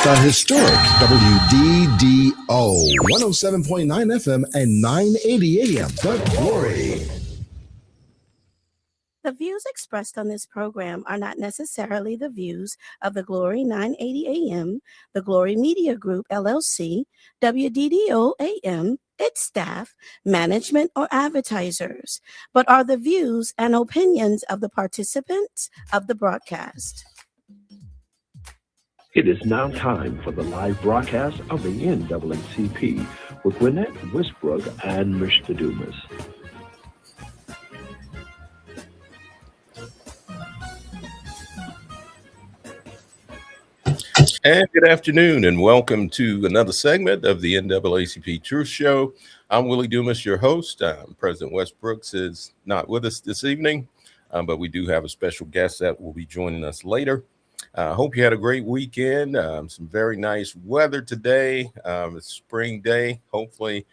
The historic WDDO 107.9 FM and 980 AM. The Glory. The views expressed on this program are not necessarily the views of the Glory 980 AM, the Glory Media Group, LLC, WDDO AM, its staff, management, or advertisers, but are the views and opinions of the participants of the broadcast. It is now time for the live broadcast of the NAACP with Gwenette, Westbrooks, and Mr. Dumas. And good afternoon, and welcome to another segment of the NAACP Truth Show. I'm Willie Dumas, your host. President Westbrooks is not with us this evening, but we do have a special guest that will be joining us later. I hope you had a great weekend. Some very nice weather today. It's spring day. Hopefully,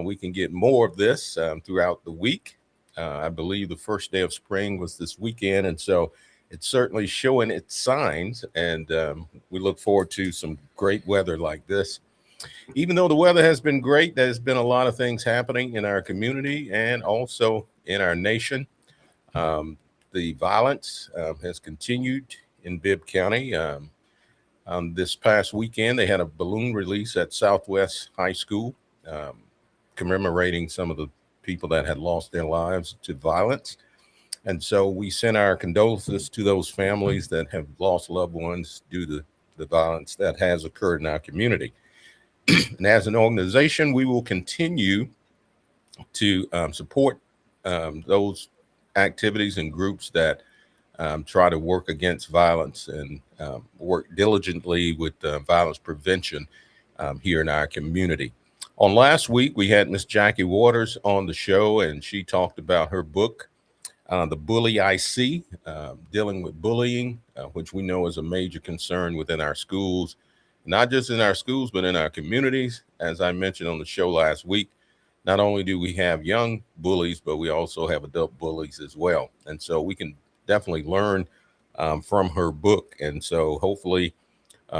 we can get more of this throughout the week. I believe the first day of spring was this weekend, and so it's certainly showing its signs, and we look forward to some great weather like this. Even though the weather has been great, there's been a lot of things happening in our community and also in our nation. The violence has continued in Bibb County. This past weekend, they had a balloon release at Southwest High School, commemorating some of the people that had lost their lives to violence. And so we send our condolences to those families that have lost loved ones due to the violence that has occurred in our community. And as an organization, we will continue to support those activities and groups that try to work against violence and work diligently with violence prevention here in our community. On last week, we had Miss Jackie Waters on the show, and she talked about her book, The Bully I See, dealing with bullying, which we know is a major concern within our schools, not just in our schools, but in our communities. As I mentioned on the show last week, not only do we have young bullies, but we also have adult bullies as well. And so we can definitely learn from her book. And so hopefully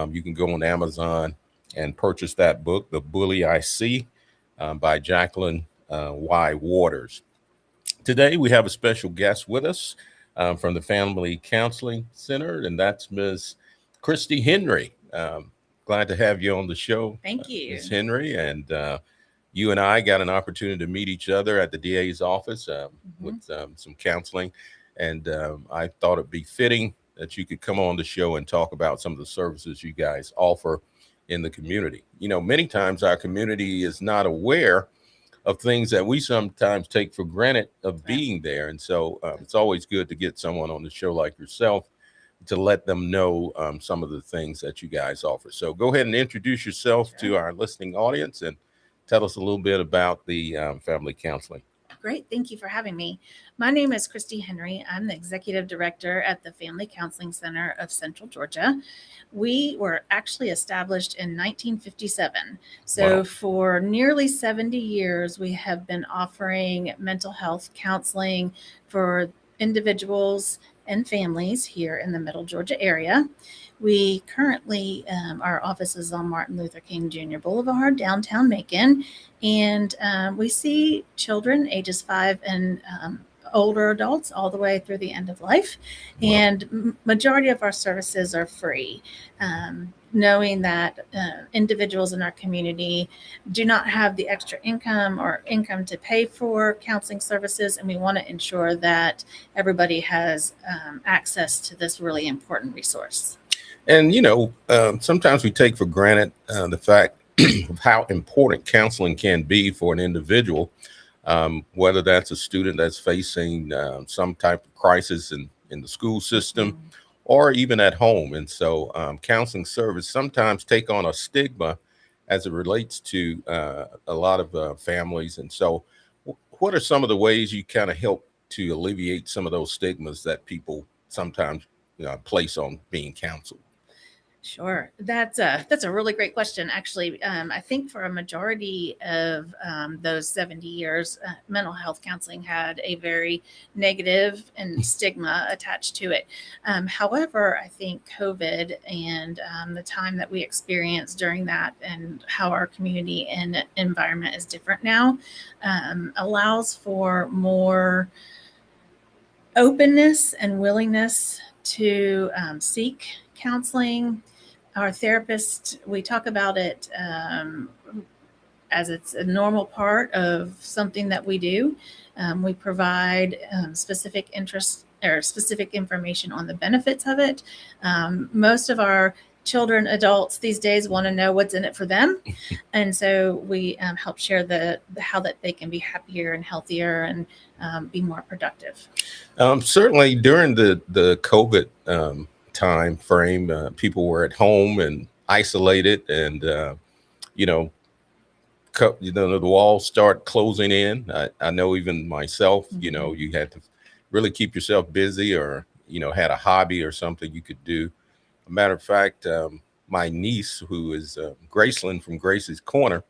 you can go on Amazon and purchase that book, The Bully I See, by Jacqueline Y. Waters. Today, we have a special guest with us from the Family Counseling Center, and that's Ms. Christy Henry. Glad to have you on the show. Thank you. Ms. Henry, and you and I got an opportunity to meet each other at the DA's office with some counseling, and I thought it'd be fitting that you could come on the show and talk about some of the services you guys offer in the community. You know, many times our community is not aware of things that we sometimes take for granted of being there. And so it's always good to get someone on the show like yourself to let them know some of the things that you guys offer. So go ahead and introduce yourself to our listening audience and tell us a little bit about the family counseling. Great. Thank you for having me. My name is Christy Henry. I'm the executive director at the Family Counseling Center of Central Georgia. We were actually established in 1957. So for nearly 70 years, we have been offering mental health counseling for individuals and families here in the Middle Georgia area. We currently, our office is on Martin Luther King Jr. Boulevard, downtown Macon, and we see children ages 5 and older adults all the way through the end of life. Wow. And majority of our services are free, knowing that individuals in our community do not have the extra income or income to pay for counseling services, and we want to ensure that everybody has access to this really important resource. And, you know, sometimes we take for granted the fact of how important counseling can be for an individual, whether that's a student that's facing some type of crisis in the school system or even at home. And so counseling service sometimes take on a stigma as it relates to a lot of families. And so what are some of the ways you kind of help to alleviate some of those stigmas that people sometimes place on being counseled? Sure. That's a really great question. Actually, I think for a majority of those 70 years, mental health counseling had a very negative and stigma attached to it. However, I think COVID and the time that we experienced during that and how our community and environment is different now allows for more openness and willingness to seek counseling. Our therapist, we talk about it as it's a normal part of something that we do. We provide specific interest or specific information on the benefits of it. Most of our children, adults these days want to know what's in it for them. And so we help share the how that they can be happier and healthier and be more productive. Certainly during the COVID time frame, people were at home and isolated, and you know, the walls start closing in. I know even myself, you know, you had to really keep yourself busy, or had a hobby or something you could do. A matter of fact, my niece, who is Graceland from Gracie's Corner,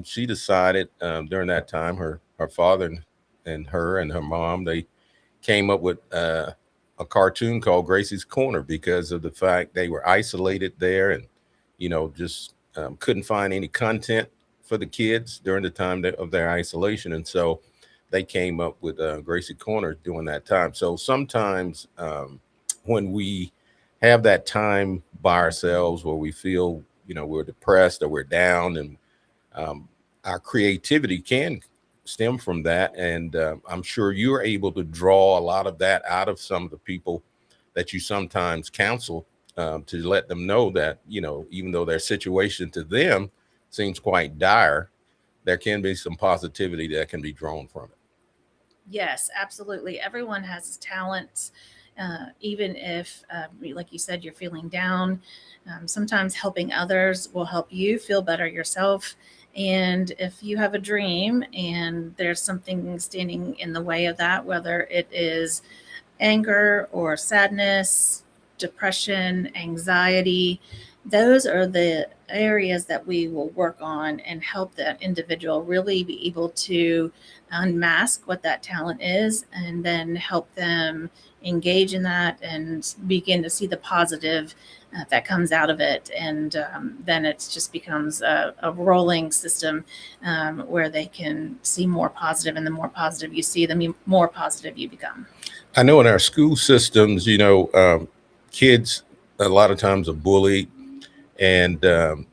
she decided during that time, her father and her mom, they came up with a cartoon called Gracie's Corner because of the fact they were isolated there, and just couldn't find any content for the kids during the time of their isolation. And so they came up with Gracie Corner during that time. So sometimes when we have that time by ourselves where we feel we're depressed or we're down, and our creativity can stem from that. And I'm sure you're able to draw a lot of that out of some of the people that you sometimes counsel, to let them know that, even though their situation to them seems quite dire, there can be some positivity that can be drawn from it. Yes, absolutely. Everyone has talents. Even if, like you said, you're feeling down, sometimes helping others will help you feel better yourself. And if you have a dream and there's something standing in the way of that, whether it is anger or sadness, depression, anxiety, those are the areas that we will work on and help that individual really be able to unmask what that talent is, and then help them engage in that and begin to see the positive that comes out of it. And then it just becomes a rolling system where they can see more positive, and the more positive you see, the more positive you become. I know in our school systems, kids a lot of times are bullied, and a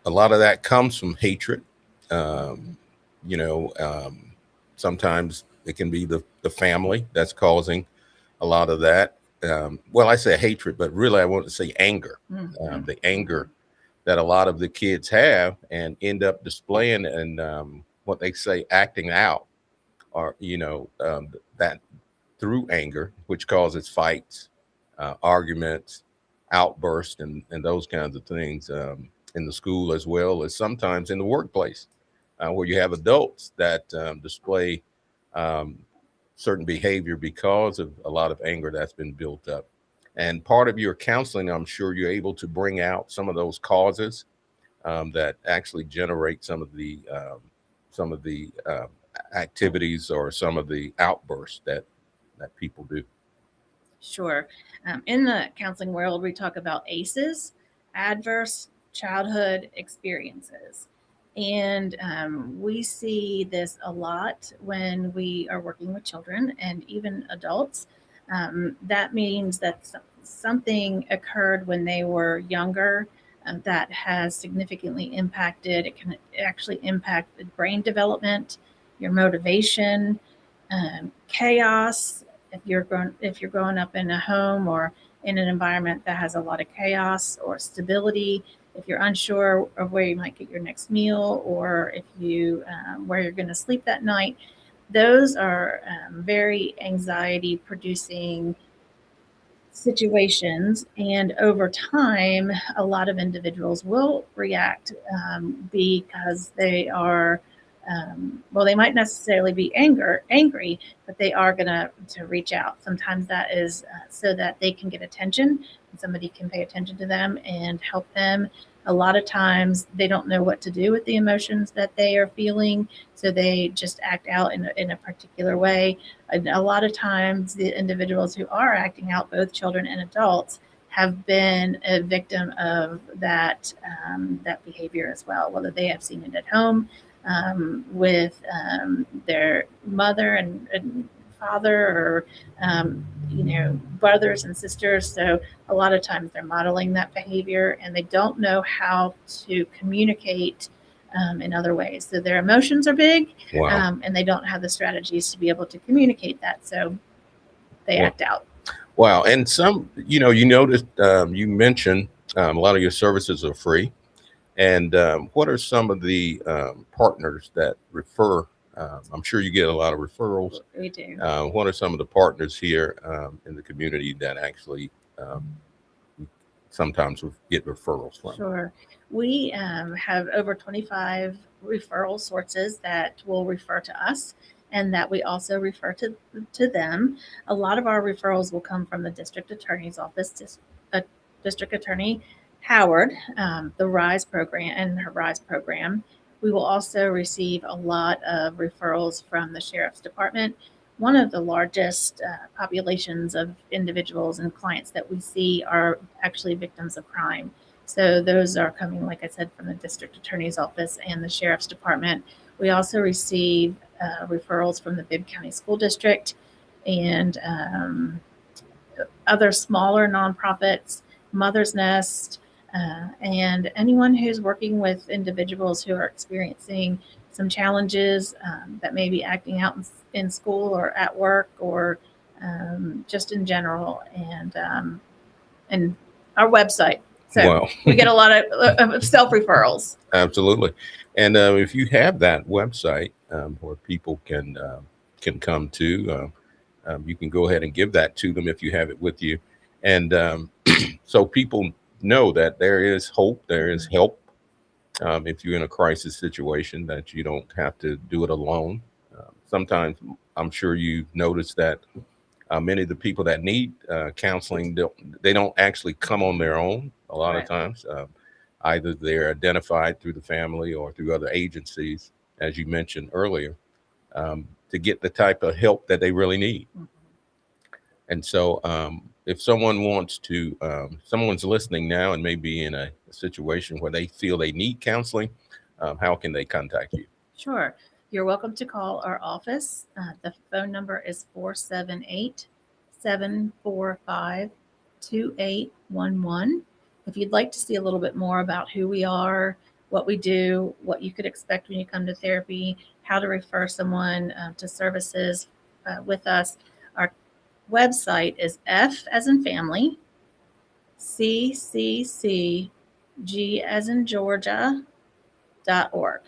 lot of that comes from hatred. You know, sometimes it can be the family that's causing a lot of that. Well, I say hatred, but really I want to say anger. The anger that a lot of the kids have and end up displaying and what they say acting out, or that through anger, which causes fights, arguments, outbursts, and those kinds of things in the school, as well as sometimes in the workplace, where you have adults that display certain behavior because of a lot of anger that's been built up. And part of your counseling, I'm sure you're able to bring out some of those causes that actually generate some of the activities or some of the outbursts that people do. Sure. In the counseling world, we talk about ACEs, adverse childhood experiences. And we see this a lot when we are working with children and even adults. That means that something occurred when they were younger that has significantly impacted. It can actually impact the brain development, your motivation, chaos. If you're growing up in a home or in an environment that has a lot of chaos or stability, if you're unsure of where you might get your next meal, or if you where you're going to sleep that night, those are very anxiety producing situations. And over time, a lot of individuals will react because they are well, they might necessarily be angry, but they are going to reach out. Sometimes that is so that they can get attention and somebody can pay attention to them and help them. A lot of times they don't know what to do with the emotions that they are feeling, so they just act out in a particular way. And a lot of times the individuals who are acting out, both children and adults, have been a victim of that behavior as well, whether they have seen it at home with their mother and father, or brothers and sisters. So a lot of times they're modeling that behavior, and they don't know how to communicate in other ways. So their emotions are big, and they don't have the strategies to be able to communicate that. So they act out. Wow. And some, you noticed, you mentioned a lot of your services are free. And what are some of the partners that refer? I'm sure you get a lot of referrals. We do. What are some of the partners here in the community that actually sometimes get referrals from? Sure. We have over 25 referral sources that will refer to us, and that we also refer to them. A lot of our referrals will come from the district attorney's office, District Attorney Howard, the RISE program and her RISE program. We will also receive a lot of referrals from the Sheriff's Department. One of the largest populations of individuals and clients that we see are actually victims of crime. So those are coming, like I said, from the District Attorney's Office and the Sheriff's Department. We also receive referrals from the Bibb County School District and other smaller nonprofits, Mother's Nest, and anyone who's working with individuals who are experiencing some challenges that may be acting out in school or at work, or just in general, and our website. So we get a lot of self-referrals. Absolutely. And if you have that website where people can come to, you can go ahead and give that to them if you have it with you. And so people know that there is hope, there is help. If you're in a crisis situation, that you don't have to do it alone. Sometimes I'm sure you notice that many of the people that need counseling, they don't actually come on their own a lot of times. Either they're identified through the family or through other agencies, as you mentioned earlier, to get the type of help that they really need. Mm-hmm. And so if someone wants to, someone's listening now and may be in a situation where they feel they need counseling, how can they contact you? Sure. You're welcome to call our office. The phone number is 478-745-2811. If you'd like to see a little bit more about who we are, what we do, what you could expect when you come to therapy, how to refer someone to services with us, our website is F as in family, CCCG as in Georgia.org.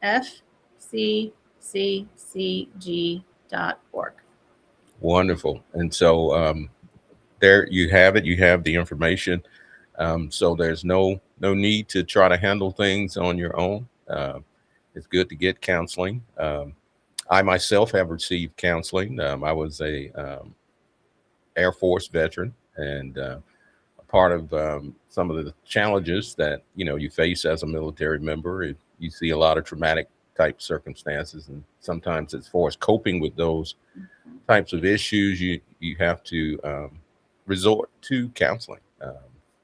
FCCCG.org. Wonderful. And so there you have it. You have the information. So there's no need to try to handle things on your own. It's good to get counseling. I myself have received counseling. I was a Air Force veteran, and a part of some of the challenges that you face as a military member, you see a lot of traumatic type circumstances, and sometimes as far as coping with those types of issues, you have to resort to counseling.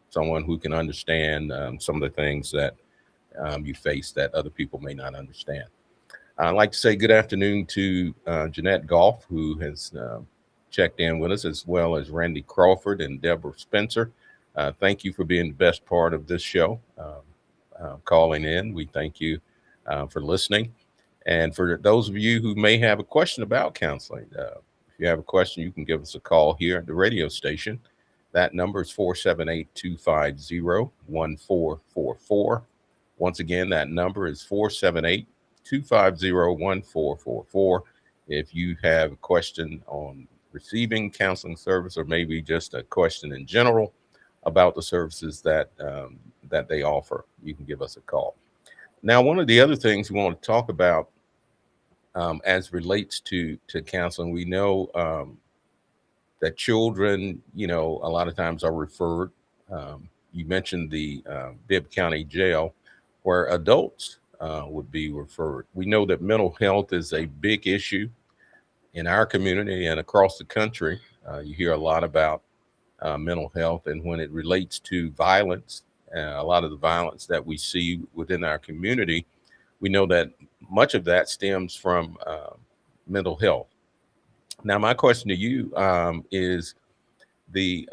Someone who can understand some of the things that you face that other people may not understand. I'd like to say good afternoon to Jeanette Goff, who has checked in with us, as well as Randy Crawford and Deborah Spencer. Thank you for being the best part of this show, calling in. We thank you for listening. And for those of you who may have a question about counseling, if you have a question, you can give us a call here at the radio station. That number is 478-250-1444. Once again, that number is 478-250-1444. If you have a question on receiving counseling service, or maybe just a question in general about the services that they offer, you can give us a call. Now, one of the other things we want to talk about as relates to counseling. We know that children, a lot of times are referred. You mentioned the Bibb County Jail, where adults would be referred. We know that mental health is a big issue in our community and across the country. You hear a lot about mental health, and when it relates to violence, a lot of the violence that we see within our community, we know that much of that stems from mental health. Now, my question to you is we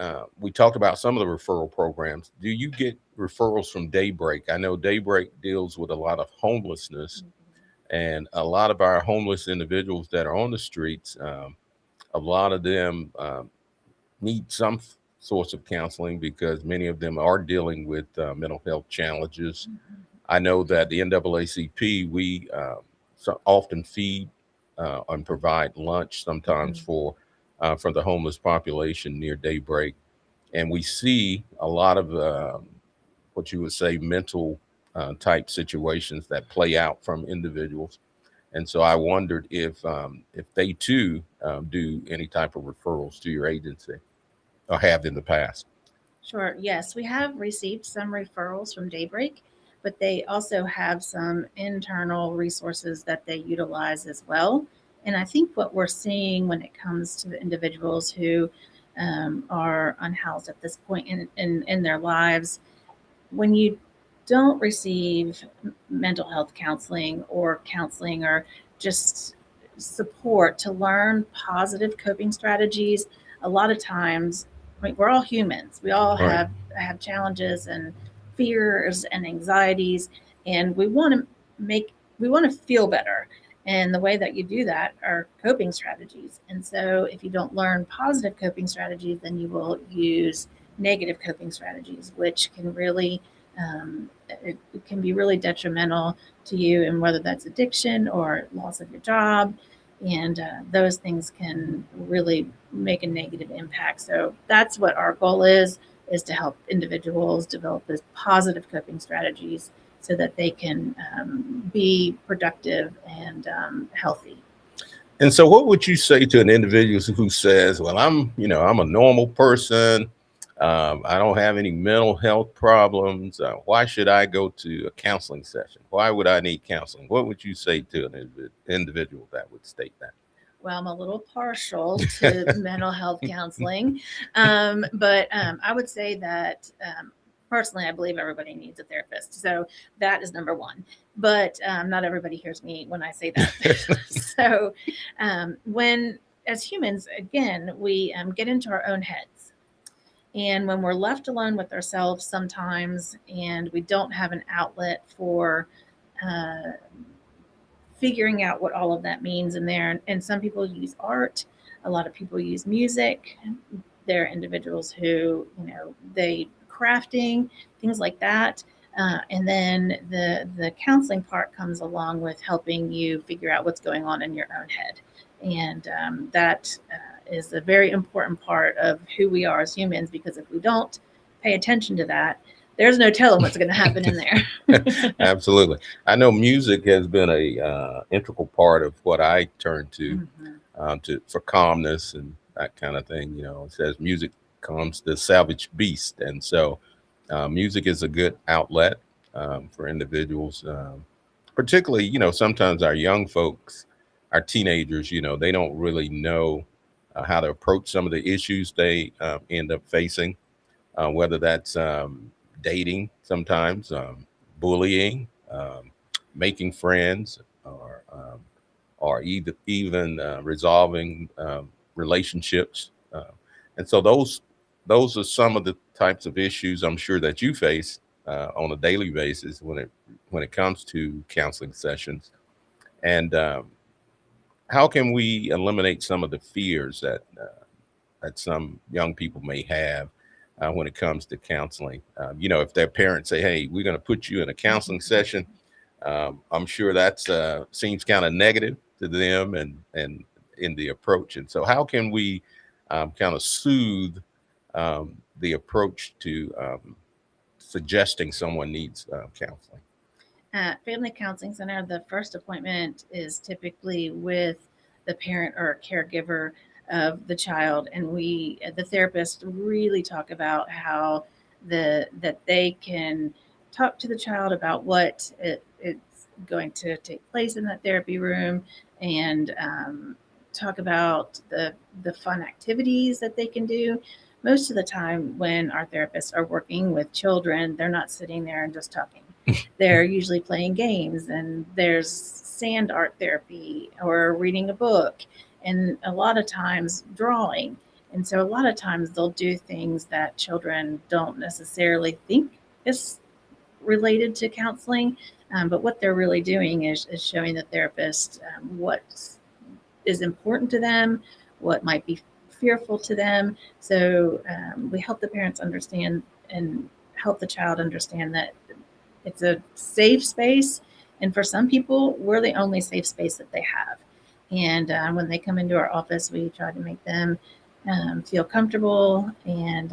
talked about some of the referral programs. Do you get referrals from Daybreak? I know Daybreak deals with a lot of homelessness, and a lot of our homeless individuals that are on the streets, a lot of them need some source of counseling because many of them are dealing with mental health challenges. I know that the NAACP, we often feed and provide lunch sometimes for the homeless population near Daybreak. And we see a lot of what you would say mental type situations that play out from individuals. And so I wondered if they too do any type of referrals to your agency or have in the past. Sure. Yes, we have received some referrals from Daybreak, but they also have some internal resources that they utilize as well. And I think what we're seeing when it comes to the individuals who are unhoused at this point in their lives, when you don't receive mental health counseling or just support to learn positive coping strategies, a lot of times, I mean, we're all humans. We all Right. have challenges and fears and anxieties, and we want to feel better. And the way that you do that are coping strategies. And so if you don't learn positive coping strategies, then you will use negative coping strategies, which can really it can be really detrimental to you, and whether that's addiction or loss of your job, and those things can really make a negative impact. So that's what our goal is to help individuals develop those positive coping strategies so that they can be productive and healthy. And so what would you say to an individual who says, well, I'm a normal person. I don't have any mental health problems. Why should I go to a counseling session? Why would I need counseling? What would you say to an individual that would state that? Well, I'm a little partial to mental health counseling, but I would say that personally, I believe everybody needs a therapist. So that is number one. But not everybody hears me when I say that. So when, as humans, again, we get into our own heads. And when we're left alone with ourselves sometimes, and we don't have an outlet for figuring out what all of that means in there. And some people use art. A lot of people use music. There are individuals who, they crafting, things like that. And then the counseling part comes along with helping you figure out what's going on in your own head. And that is a very important part of who we are as humans, because if we don't pay attention to that, there's no telling what's going to happen in there. Absolutely. I know music has been a integral part of what I turn to, for calmness and that kind of thing. It says music calms the savage beast. And so music is a good outlet for individuals, particularly, sometimes our young folks, our teenagers, they don't really know how to approach some of the issues they end up facing, whether that's dating sometimes, bullying, making friends, or even resolving relationships. And so those are some of the types of issues I'm sure that you face on a daily basis when it comes to counseling sessions. And how can we eliminate some of the fears that some young people may have when it comes to counseling? If their parents say, hey, we're going to put you in a counseling session, I'm sure that seems kind of negative to them and in the approach. And so how can we kind of soothe the approach to suggesting someone needs counseling? At Family Counseling Center, the first appointment is typically with the parent or caregiver of the child, and the therapists, really talk about how that they can talk to the child about what it's going to take place in that therapy room, and talk about the fun activities that they can do. Most of the time, when our therapists are working with children, they're not sitting there and just talking. They're usually playing games, and there's sand art therapy or reading a book, and a lot of times drawing. And so a lot of times they'll do things that children don't necessarily think is related to counseling. But what they're really doing is showing the therapist what is important to them, what might be fearful to them. So we help the parents understand and help the child understand that it's a safe space. And for some people, we're the only safe space that they have. And when they come into our office, we try to make them feel comfortable and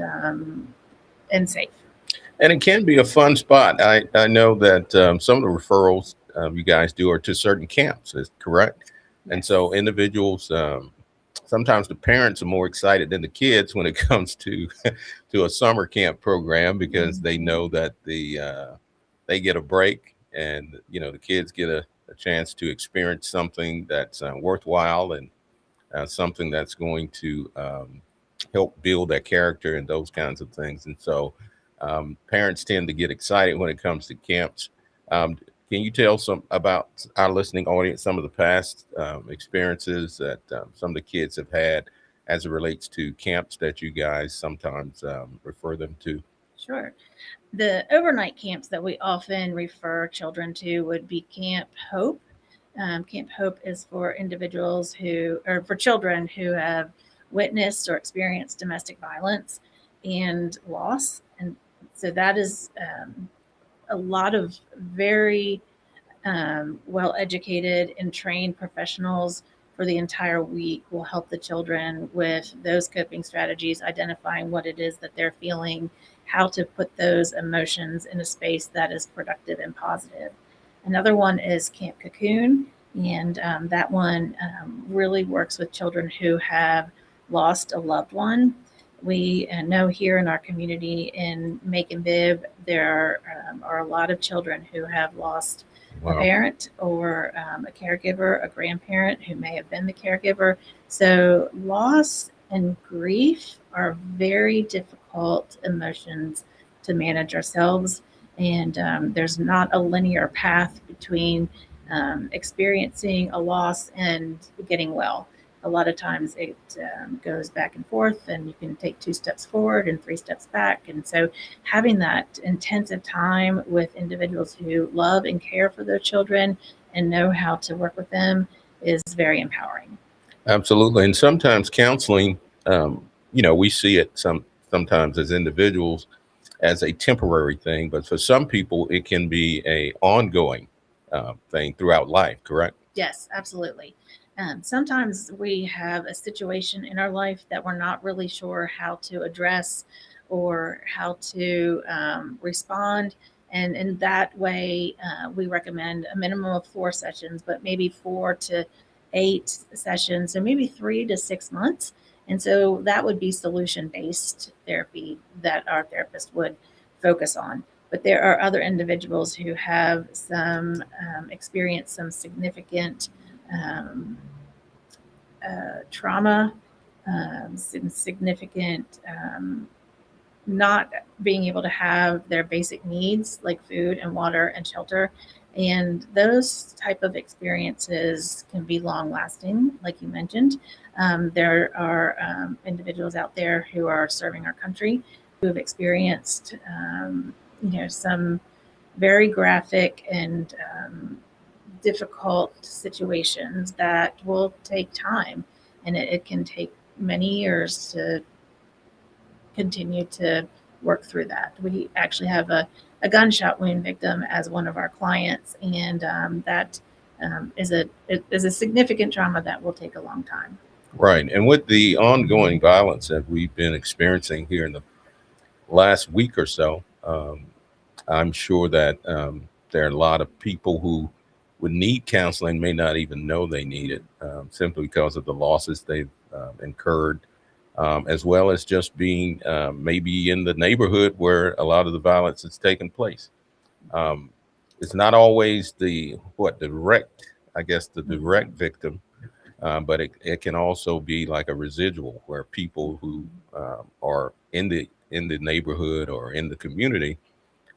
safe. And it can be a fun spot. I know that some of the referrals you guys do are to certain camps, is correct? And so individuals, sometimes the parents are more excited than the kids when it comes to a summer camp program, because they know that they get a break, and the kids get a chance to experience something that's worthwhile, and something that's going to help build their character and those kinds of things. And so parents tend to get excited when it comes to camps. Can you tell some about our listening audience, some of the past experiences that some of the kids have had as it relates to camps that you guys sometimes refer them to? Sure. The overnight camps that we often refer children to would be Camp Hope. Camp Hope is for for children who have witnessed or experienced domestic violence and loss. And so that is a lot of very well-educated and trained professionals for the entire week will help the children with those coping strategies, identifying what it is that they're feeling, how to put those emotions in a space that is productive and positive. Another one is Camp Cocoon, and that one really works with children who have lost a loved one. We know here in our community in Macon-Bibb, there are a lot of children who have lost a parent or a caregiver, a grandparent who may have been the caregiver. So loss and grief are very difficult emotions to manage ourselves. And there's not a linear path between experiencing a loss and getting well. A lot of times it goes back and forth, and you can take 2 steps forward and 3 steps back. And so having that intensive time with individuals who love and care for their children and know how to work with them is very empowering. Absolutely. And sometimes counseling, we see it sometimes as individuals as a temporary thing, but for some people it can be a ongoing thing throughout life, correct? Yes, absolutely. Sometimes we have a situation in our life that we're not really sure how to address or how to respond. And in that way, we recommend a minimum of 4 sessions, but maybe 4 to 8 sessions, so maybe 3 to 6 months. And so that would be solution-based therapy that our therapist would focus on. But there are other individuals who have experienced some significant trauma, some significant not being able to have their basic needs like food and water and shelter. And those type of experiences can be long lasting, like you mentioned. There are individuals out there who are serving our country who have experienced some very graphic and difficult situations that will take time, and it can take many years to continue to work through that. We actually have a gunshot wound victim as one of our clients, and that is a significant trauma that will take a long time. Right. And with the ongoing violence that we've been experiencing here in the last week or so, I'm sure that there are a lot of people who would need counseling may not even know they need it, simply because of the losses they've incurred, as well as just being maybe in the neighborhood where a lot of the violence has taken place. It's not always the direct victim, but it can also be like a residual where people who are in the neighborhood or in the community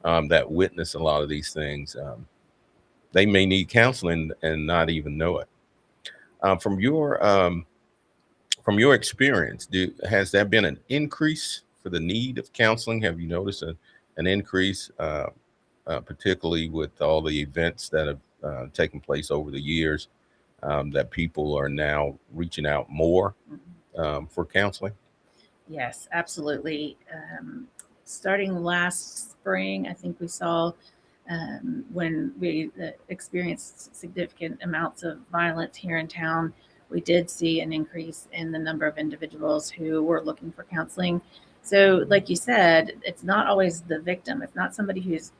that witness a lot of these things. They may need counseling and not even know it. From your experience, has there been an increase for the need of counseling? Have you noticed an increase, particularly with all the events that have taken place over the years, that people are now reaching out more for counseling? Yes, absolutely. Starting last spring, I think we saw when we experienced significant amounts of violence here in town, we did see an increase in the number of individuals who were looking for counseling. So, like you said, it's not always the victim. It's not somebody who's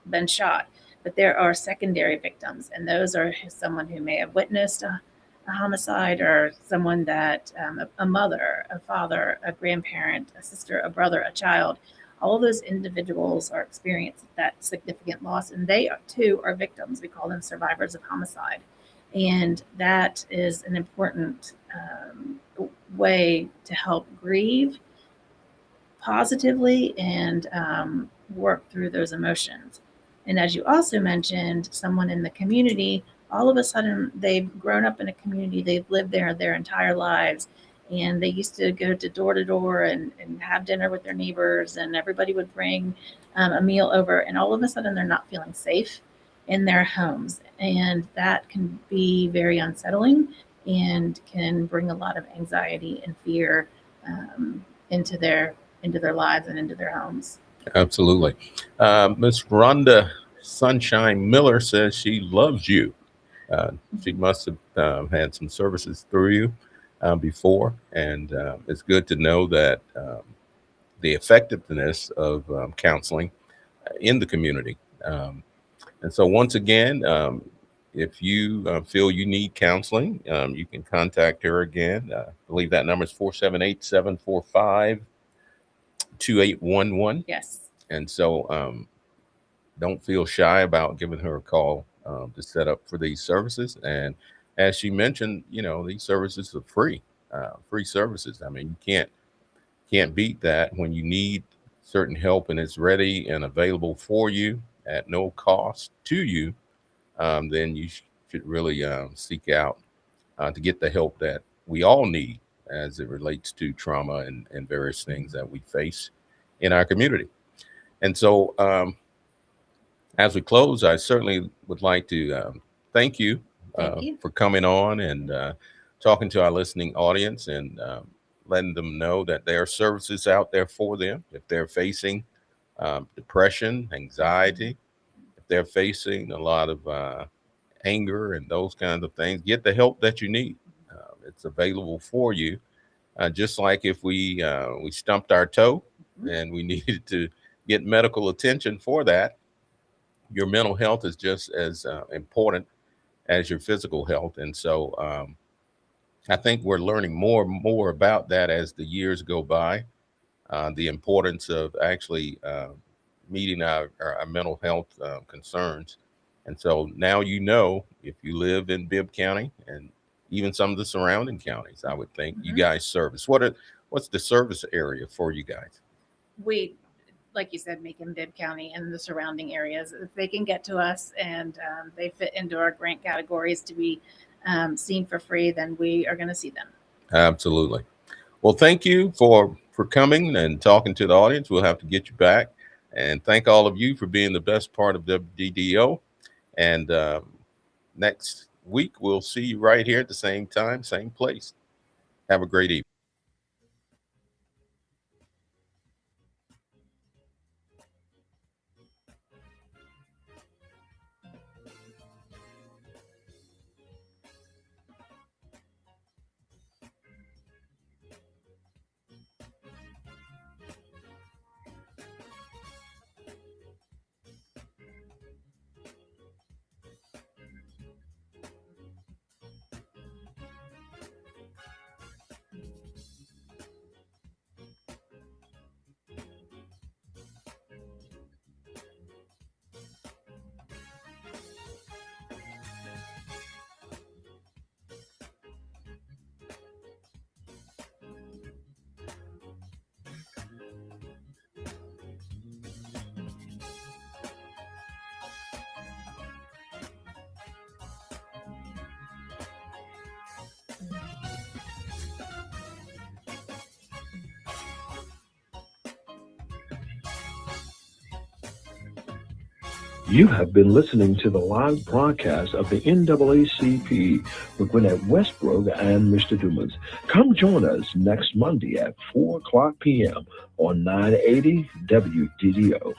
been shot, but there are secondary victims, and those are someone who may have witnessed a homicide, or someone that a mother, a father, a grandparent, a sister, a brother, a child. All of those individuals are experiencing that significant loss, and they too are victims. We call them survivors of homicide, and that is an important way to help grieve positively and work through those emotions. And as you also mentioned, someone in the community, all of a sudden they've grown up in a community, they've lived there their entire lives, and they used to go to door and have dinner with their neighbors, and everybody would bring a meal over, and all of a sudden they're not feeling safe in their homes. And that can be very unsettling and can bring a lot of anxiety and fear into their lives and into their homes. Absolutely. Miss Rhonda Sunshine Miller says she loves you. She must have had some services through you before, and it's good to know that the effectiveness of counseling in the community. And so once again, if you feel you need counseling, you can contact her again. I believe that number is 478-745-2811. Yes. And so don't feel shy about giving her a call to set up for these services. And as she mentioned, these services are free services. I mean, you can't beat that. When you need certain help and it's ready and available for you at no cost to you, then you should really seek out to get the help that we all need as it relates to trauma and various things that we face in our community. And so as we close, I certainly would like to thank you, Thank you. for coming on and talking to our listening audience and letting them know that there are services out there for them if they're facing depression, anxiety, if they're facing a lot of anger and those kinds of things. Get the help that you need. It's available for you. Just like if we stumped our toe and we needed to get medical attention for that, your mental health is just as important as your physical health. And so I think we're learning more and more about that as the years go by, the importance of actually meeting our mental health concerns. And so now if you live in Bibb County and even some of the surrounding counties, I would think you guys service. What's the service area for you guys? We, like you said, Macon, Bibb County and the surrounding areas, if they can get to us and they fit into our grant categories to be seen for free, then we are going to see them. Absolutely. Well, thank you for coming and talking to the audience. We'll have to get you back. And thank all of you for being the best part of WDDO. And next week, we'll see you right here at the same time, same place. Have a great evening. You have been listening to the live broadcast of the NAACP with Gwenette Westbrook and Mr. Dumas. Come join us next Monday at 4 o'clock p.m. on 980 WDDO.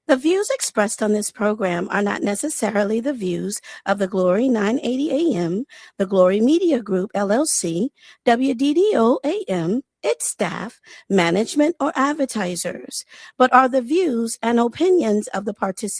The views expressed on this program are not necessarily the views of the Glory 980 AM, the Glory Media Group, LLC, WDDO AM, its staff, management, or advertisers, but are the views and opinions of the participants